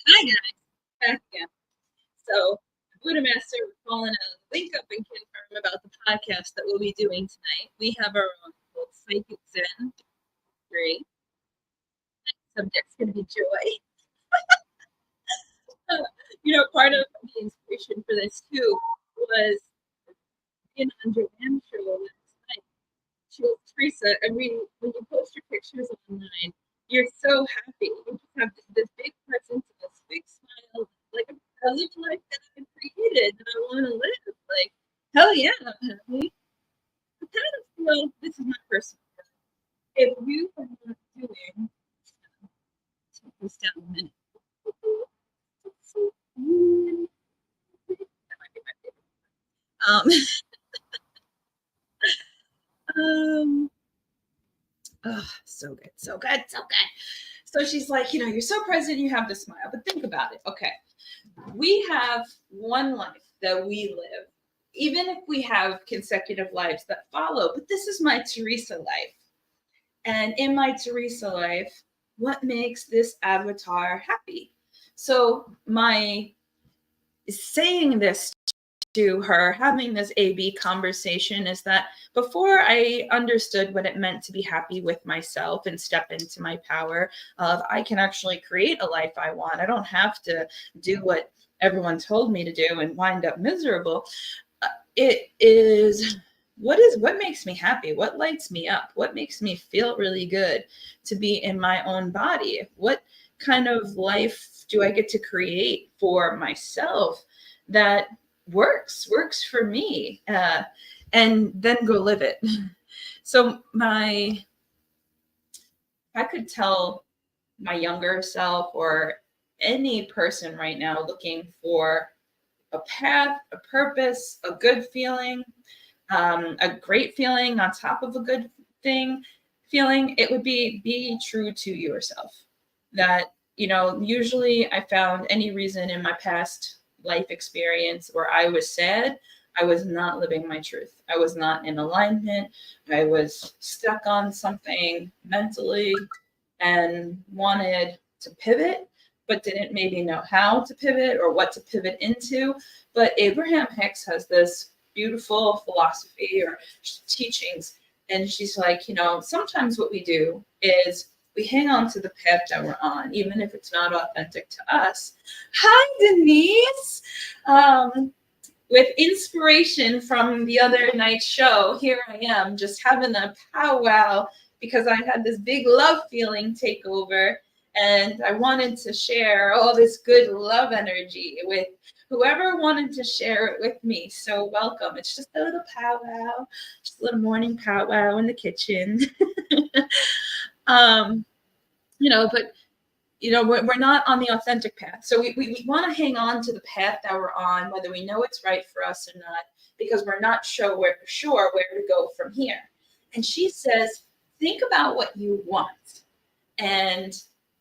Hi guys, back again. So, Buddha Master, we're calling a link up and confirm about the podcast that we'll be doing tonight. We have our own called Psychic Zen 3. Subject's going to be joy. Part of the inspiration for this too was being on Joanne's show last night. She was Teresa, and when you post your pictures online, you're so happy. You just have this big presence and this big smile, like a live life that I've created that I want to live. Like, hell yeah, I'm happy. But kind of feel this is my personal. If you are not doing, take this down a minute. That might be my favorite. Oh, so good, so good, so good. So she's like, you're so present, you have to smile. But think about it. Okay. We have one life that we live, even if we have consecutive lives that follow. But this is my Teresa life. And in my Teresa life, what makes this avatar happy? So my saying this to her, having this AB conversation, is that before I understood what it meant to be happy with myself and step into my power of I can actually create a life I want. I don't have to do what everyone told me to do and wind up miserable. It is what makes me happy, what lights me up, what makes me feel really good to be in my own body, what kind of life do I get to create for myself that works for me, and then go live it. So I could tell my younger self or any person right now looking for a path, a purpose, a good feeling, a great feeling on top of a good feeling, it would be true to yourself. That, usually I found any reason in my past life experience where I was sad, I was not living my truth. I was not in alignment. I was stuck on something mentally and wanted to pivot, but didn't maybe know how to pivot or what to pivot into. But Abraham Hicks has this beautiful philosophy or teachings. And she's like, sometimes what we do is we hang on to the path that we're on, even if it's not authentic to us. Hi, Denise. With inspiration from the other night's show, here I am just having a powwow because I had this big love feeling take over. And I wanted to share all this good love energy with whoever wanted to share it with me. So welcome. It's just a little powwow, just a little morning powwow in the kitchen. um, but we're not on the authentic path. So we want to hang on to the path that we're on, whether we know it's right for us or not, because we're not sure where to go from here. And she says, think about what you want and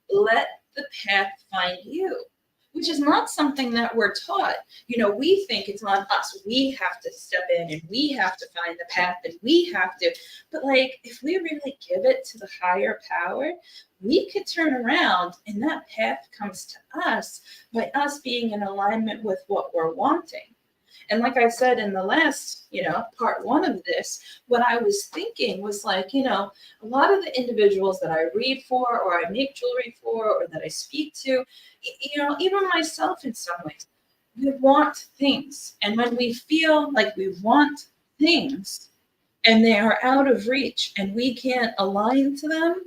let the path find you, which is not something that we're taught. We think it's on us. We have to step in and we have to find the path and we have to. But if we really give it to the higher power, we could turn around and that path comes to us by us being in alignment with what we're wanting. And like I said in the last, part one of this, what I was thinking was a lot of the individuals that I read for, or I make jewelry for, or that I speak to, even myself in some ways, we want things. And when we feel like we want things and they are out of reach and we can't align to them,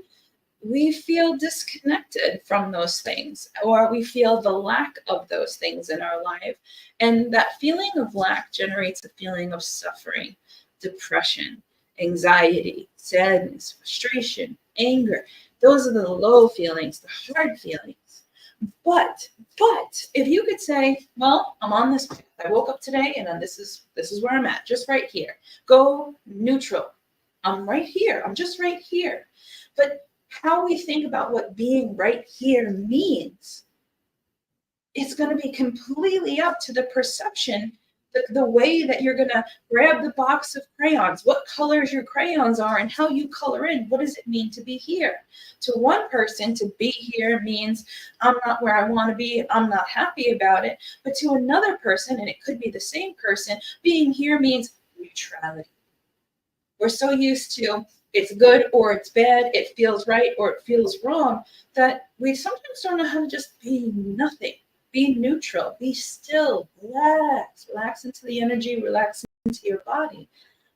we feel disconnected from those things, or we feel the lack of those things in our life. And that feeling of lack generates a feeling of suffering, depression, anxiety, sadness, frustration, anger. Those are the low feelings, the hard feelings. But if you could say, well, I'm on this path. I woke up today and then this is where I'm at, just right here. Go neutral. I'm right here. I'm just right here. But how we think about what being right here means, it's going to be completely up to the perception the way that you're going to grab the box of crayons, what colors your crayons are, and how you color in. What does it mean to be here? To one person, to be here means I'm not where I want to be. I'm not happy about it. But to another person, and it could be the same person, being here means neutrality. We're so used to it's good or it's bad, it feels right or it feels wrong, that we sometimes don't know how to just be nothing. Be neutral, be still, relax into the energy, relax into your body.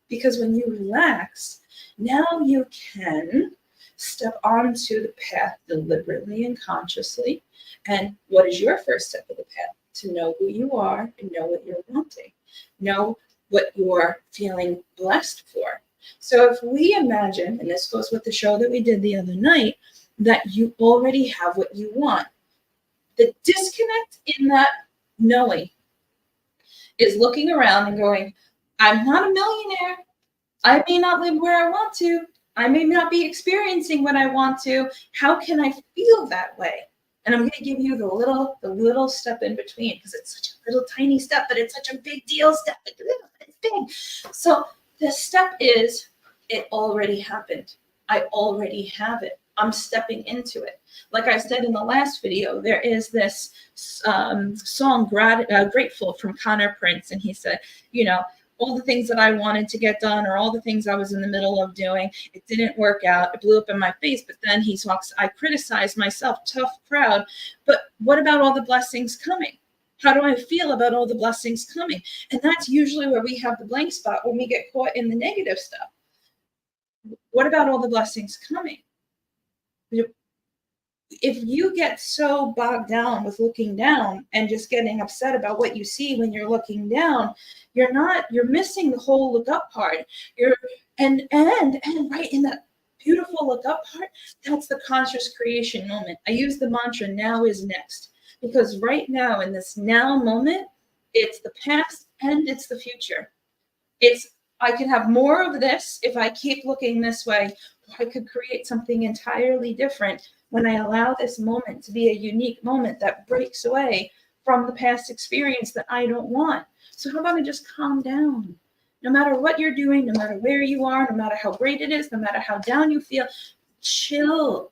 Because when you relax, now you can step onto the path deliberately and consciously. And what is your first step of the path? To know who you are and know what you're wanting. Know what you're feeling blessed for. So if we imagine, and this goes with the show that we did the other night, that you already have what you want. The disconnect in that knowing is looking around and going, I'm not a millionaire. I may not live where I want to. I may not be experiencing what I want to. How can I feel that way? And I'm going to give you the little step in between, because it's such a little tiny step, but it's such a big deal step. It's big. So the step is, it already happened. I already have it. I'm stepping into it. Like I said in the last video, there is this song, Grateful, from Connor Prince. And he said, all the things that I wanted to get done, or all the things I was in the middle of doing, it didn't work out. It blew up in my face. But then he talks, I criticized myself, tough crowd. But what about all the blessings coming? How do I feel about all the blessings coming? And that's usually where we have the blank spot, when we get caught in the negative stuff. What about all the blessings coming? If you get so bogged down with looking down and just getting upset about what you see when you're looking down, you're missing the whole look up part. And right in that beautiful look up part, that's the conscious creation moment. I use the mantra, now is next, because right now, in this now moment, it's the past and it's the future. I can have more of this if I keep looking this way. I could create something entirely different when I allow this moment to be a unique moment that breaks away from the past experience that I don't want. So how about I just calm down? No matter what you're doing, no matter where you are, no matter how great it is, no matter how down you feel, chill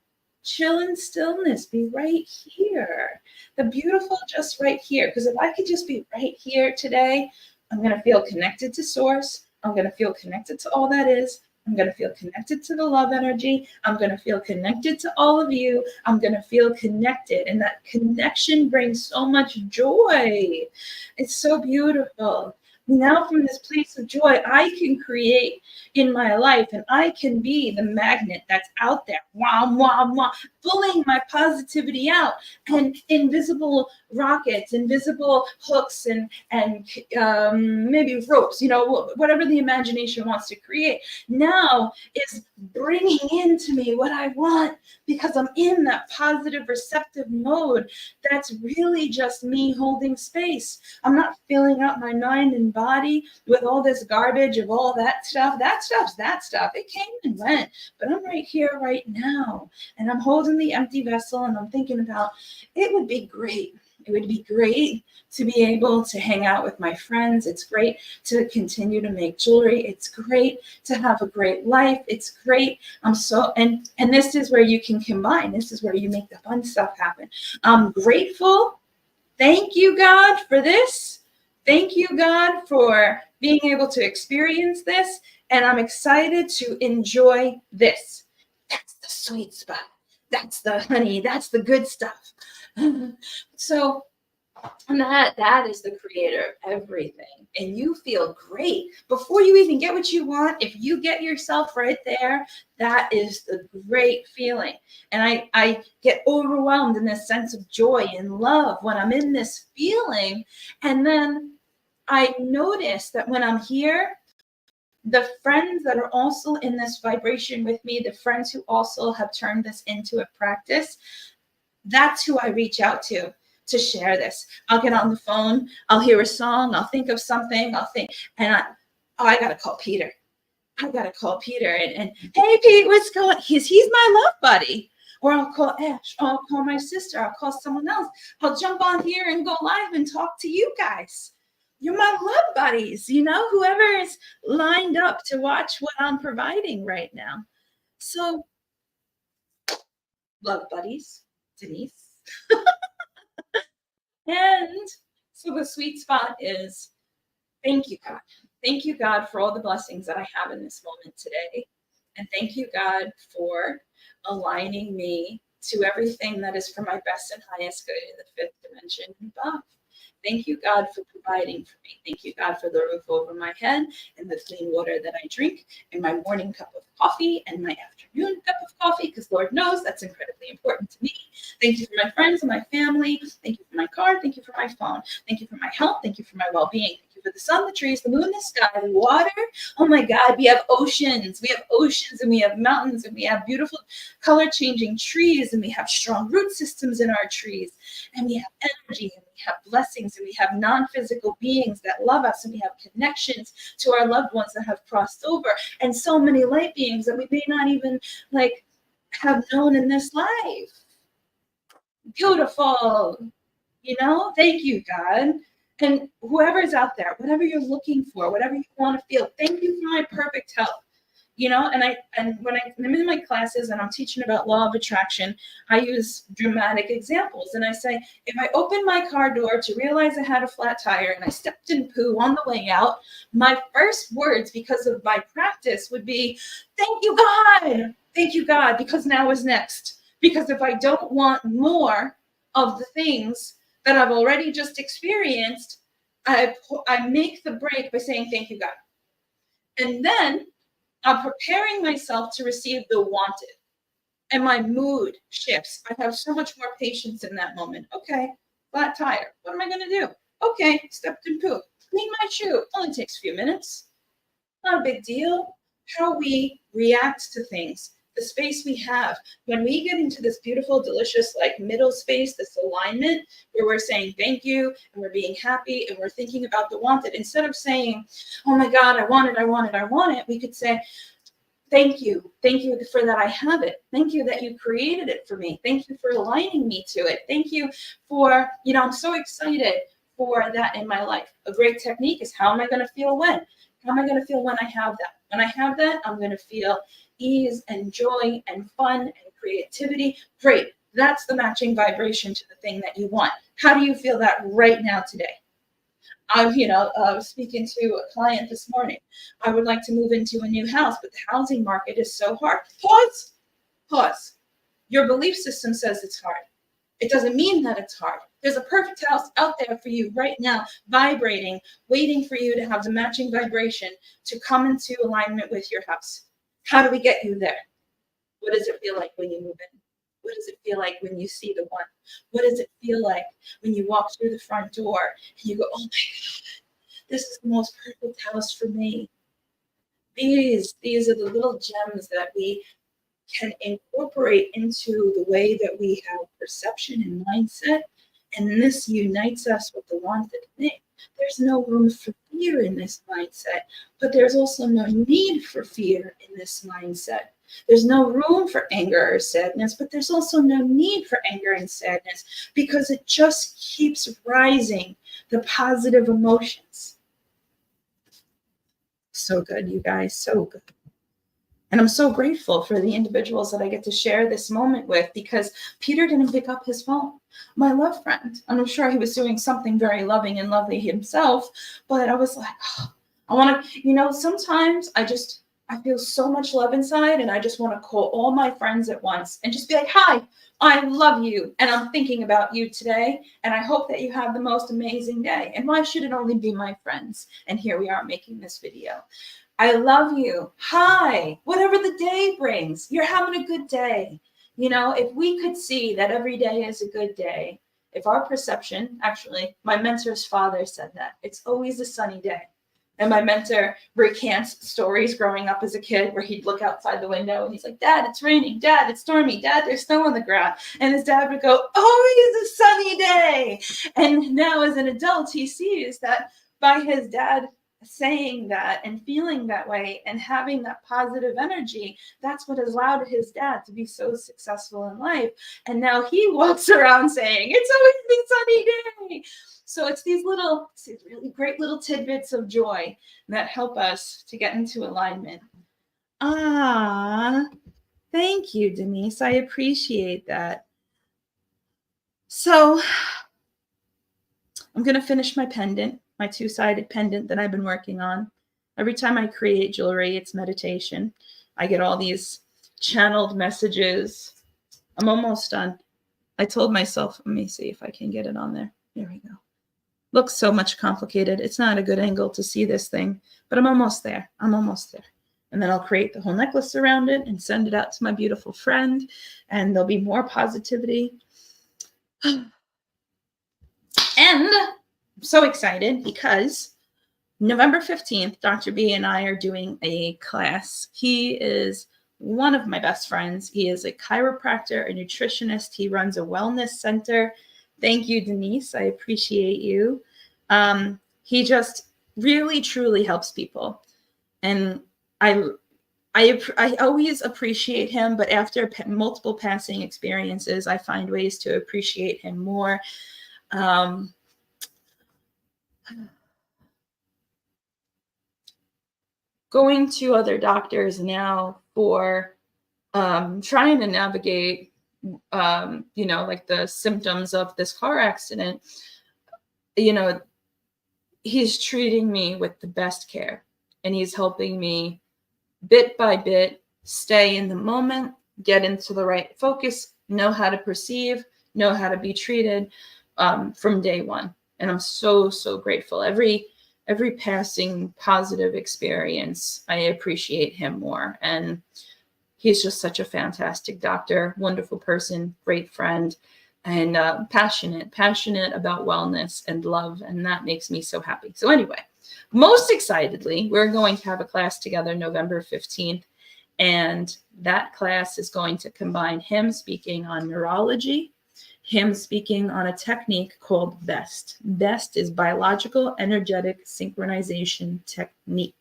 in stillness, be right here. The beautiful just right here. Because if I could just be right here today, I'm going to feel connected to source. I'm going to feel connected to all that is. I'm going to feel connected to the love energy. I'm going to feel connected to all of you. I'm going to feel connected. And that connection brings so much joy. It's so beautiful. Now, from this place of joy, I can create in my life, and I can be the magnet that's out there, pulling my positivity out, and invisible rockets, invisible hooks, and maybe ropes, whatever the imagination wants to create, now is bringing into me what I want, because I'm in that positive, receptive mode. That's really just me holding space. I'm not filling up my mind and body with all this garbage of all that stuff. That stuff. It came and went, but I'm right here, right now, and I'm holding the empty vessel, and I'm thinking about, it would be great. It would be great to be able to hang out with my friends. It's great to continue to make jewelry. It's great to have a great life. It's great. And this is where you can combine. This is where you make the fun stuff happen. I'm grateful. Thank you, God, for this. Thank you, God, for being able to experience this. And I'm excited to enjoy this. That's the sweet spot. That's the honey. That's the good stuff. So that is the creator of everything. And you feel great before you even get what you want. If you get yourself right there, that is the great feeling. And I get overwhelmed in this sense of joy and love when I'm in this feeling. And then I notice that when I'm here, the friends that are also in this vibration with me, the friends who also have turned this into a practice, that's who I reach out to share this. I'll get on the phone, I'll hear a song, I'll think of something, and I gotta call Peter. And hey Pete, what's going on? He's my love buddy. Or I'll call Ash, or I'll call my sister, I'll call someone else. I'll jump on here and go live and talk to you guys. You're my love buddies, whoever is lined up to watch what I'm providing right now. So, love buddies, Denise. And so the sweet spot is thank you, God. Thank you, God, for all the blessings that I have in this moment today. And thank you, God, for aligning me to everything that is for my best and highest good in the fifth dimension and above. Thank you, God, for providing for me. Thank you, God, for the roof over my head and the clean water that I drink and my morning cup of coffee and my afternoon cup of coffee, because Lord knows that's incredibly important to me. Thank you for my friends and my family. Thank you for my car. Thank you for my phone. Thank you for my health. Thank you for my well-being. Thank you for the sun, the trees, the moon, the sky, the water. Oh my God, we have oceans. We have oceans and we have mountains and we have beautiful color-changing trees and we have strong root systems in our trees and we have energy and we have blessings and we have non-physical beings that love us and we have connections to our loved ones that have crossed over and so many light beings that we may not even have known in this life. Beautiful. Thank you, God. And whoever's out there, whatever you're looking for, whatever you want to feel, thank you for my perfect health. And when I'm in my classes and I'm teaching about law of attraction, I use dramatic examples. And I say, if I opened my car door to realize I had a flat tire and I stepped in poo on the way out, my first words, because of my practice, would be, thank you, God. Thank you, God, because now is next. Because if I don't want more of the things that I've already just experienced, I make the break by saying, thank you, God. And then I'm preparing myself to receive the wanted. And my mood shifts. I have so much more patience in that moment. Okay, flat tire. What am I going to do? Okay, stepped in poop. Clean my shoe. Only takes a few minutes. Not a big deal. How we react to things, the space we have. When we get into this beautiful, delicious, middle space, this alignment where we're saying thank you and we're being happy and we're thinking about the wanted, instead of saying, oh my God, I want it, I want it, I want it, we could say, thank you. Thank you for that I have it. Thank you that you created it for me. Thank you for aligning me to it. Thank you for, I'm so excited for that in my life. A great technique is, how am I going to feel when? How am I going to feel when I have that? When I have that, I'm going to feel ease and joy and fun and creativity. Great. That's the matching vibration to the thing that you want. How do you feel that right now today? I was speaking to a client this morning. I would like to move into a new house, but the housing market is so hard. Pause. Your belief system says it's hard. It doesn't mean that it's hard. There's a perfect house out there for you right now, vibrating, waiting for you to have the matching vibration to come into alignment with your house. How do we get you there? What does it feel like when you move in? What does it feel like when you see the one? What does it feel like when you walk through the front door and you go, oh my God, this is the most perfect house for me? These are the little gems that we can incorporate into the way that we have perception and mindset. And this unites us with the wanted thing. There's no room for fear in this mindset, but there's also no need for fear in this mindset. There's no room for anger or sadness, but there's also no need for anger and sadness, because it just keeps rising the positive emotions. So good, you guys, so good. And I'm so grateful for the individuals that I get to share this moment with, because Peter didn't pick up his phone. My love friend, and I'm sure he was doing something very loving and lovely himself, but I was like, oh, I want to, sometimes I feel so much love inside, and I just want to call all my friends at once and just be like, hi, I love you, and I'm thinking about you today, and I hope that you have the most amazing day. And why should it only be my friends? And here we are making this video. I love you. Hi, whatever the day brings, you're having a good day. If we could see that every day is a good day, if our perception, actually, my mentor's father said that, it's always a sunny day. And my mentor recants stories growing up as a kid where he'd look outside the window and he's like, Dad, it's raining. Dad, it's stormy. Dad, there's snow on the ground. And his dad would go, always a sunny day. And now as an adult, he sees that by his dad saying that and feeling that way and having that positive energy, that's what has allowed his dad to be so successful in life. And now he walks around saying, it's always a sunny day. So it's these really great little tidbits of joy that help us to get into alignment. Thank you, Denise. I appreciate that. So I'm going to finish my pendant, my two-sided pendant that I've been working on. Every time I create jewelry, it's meditation. I get all these channeled messages. I'm almost done. I told myself, let me see if I can get it on there. There we go. Looks so much complicated. It's not a good angle to see this thing, but I'm almost there. I'm almost there. And then I'll create the whole necklace around it and send it out to my beautiful friend, and there'll be more positivity. And I'm so excited because November 15th, Dr. B and I are doing a class. He is one of my best friends. He is a chiropractor, a nutritionist. He runs a wellness center. Thank you, Denise. I appreciate you. He just really, truly helps people. And I always appreciate him, but after multiple passing experiences, I find ways to appreciate him more. Going to other doctors now for trying to navigate, like the symptoms of this car accident, he's treating me with the best care, and he's helping me bit by bit stay in the moment, get into the right focus, know how to perceive, know how to be treated from day one. And I'm so, so grateful. Every passing positive experience, I appreciate him more. And he's just such a fantastic doctor, wonderful person, great friend, and passionate about wellness and love. And that makes me so happy. So anyway, most excitedly, we're going to have a class together November 15th. And that class is going to combine him speaking on neurology, him speaking on a technique called BEST. BEST is biological energetic synchronization technique.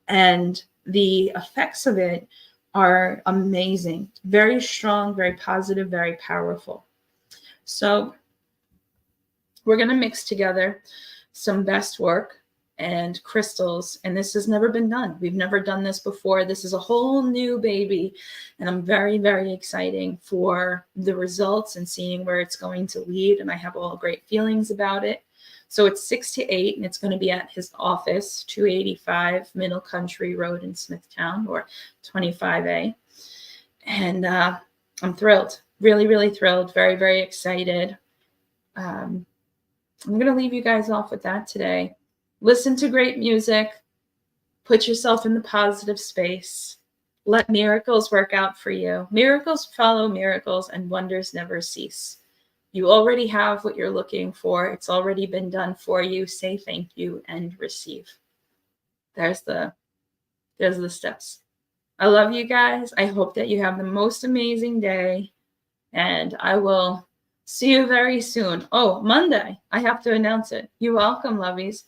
And the effects of it are amazing, very strong, very positive, very powerful. So we're going to mix together some BEST work and crystals, and this has never been done. We've never done this before. This is a whole new baby, and I'm very, very excited for the results and seeing where it's going to lead, and I have all great feelings about it. So it's 6 to 8, and it's going to be at his office, 285 Middle Country Road in Smithtown, or 25A. And I'm thrilled, really, really thrilled, very, very excited. I'm going to leave you guys off with that today. Listen to great music. Put yourself in the positive space. Let miracles work out for you. Miracles follow miracles, and wonders never cease. You already have what you're looking for. It's already been done for you. Say thank you and receive. There's the steps. I love you guys. I hope that you have the most amazing day, and I will see you very soon. Oh, Monday. I have to announce it. You're welcome, lovies.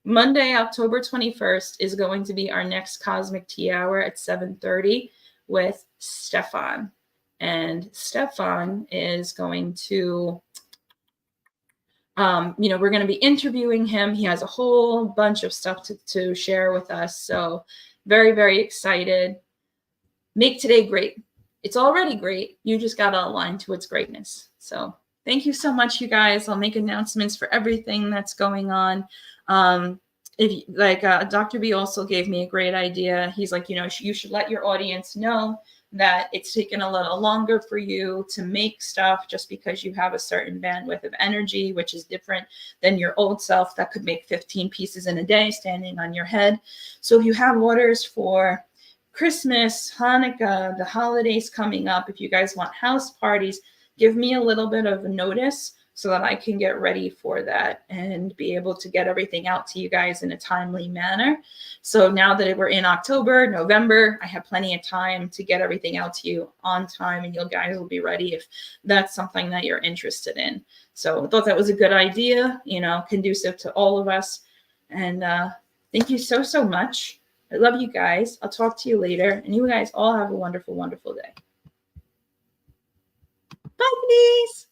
Monday, October 21st is going to be our next Cosmic Tea Hour at 7:30 with Stefan. And Stefan is going to, we're going to be interviewing him. He has a whole bunch of stuff to share with us. So very, very excited. Make today great. It's already great. You just got to align to its greatness. So thank you so much, you guys. I'll make announcements for everything that's going on. Dr. B also gave me a great idea. He's like, you should let your audience know that it's taken a little longer for you to make stuff just because you have a certain bandwidth of energy, which is different than your old self that could make 15 pieces in a day standing on your head. So if you have orders for Christmas, Hanukkah, the holidays coming up, if you guys want house parties, give me a little bit of a notice so that I can get ready for that and be able to get everything out to you guys in a timely manner. So now that we're in October, November, I have plenty of time to get everything out to you on time, and you guys will be ready if that's something that you're interested in. So I thought that was a good idea, conducive to all of us. And thank you so, so much. I love you guys. I'll talk to you later. And you guys all have a wonderful, wonderful day. Bye, please.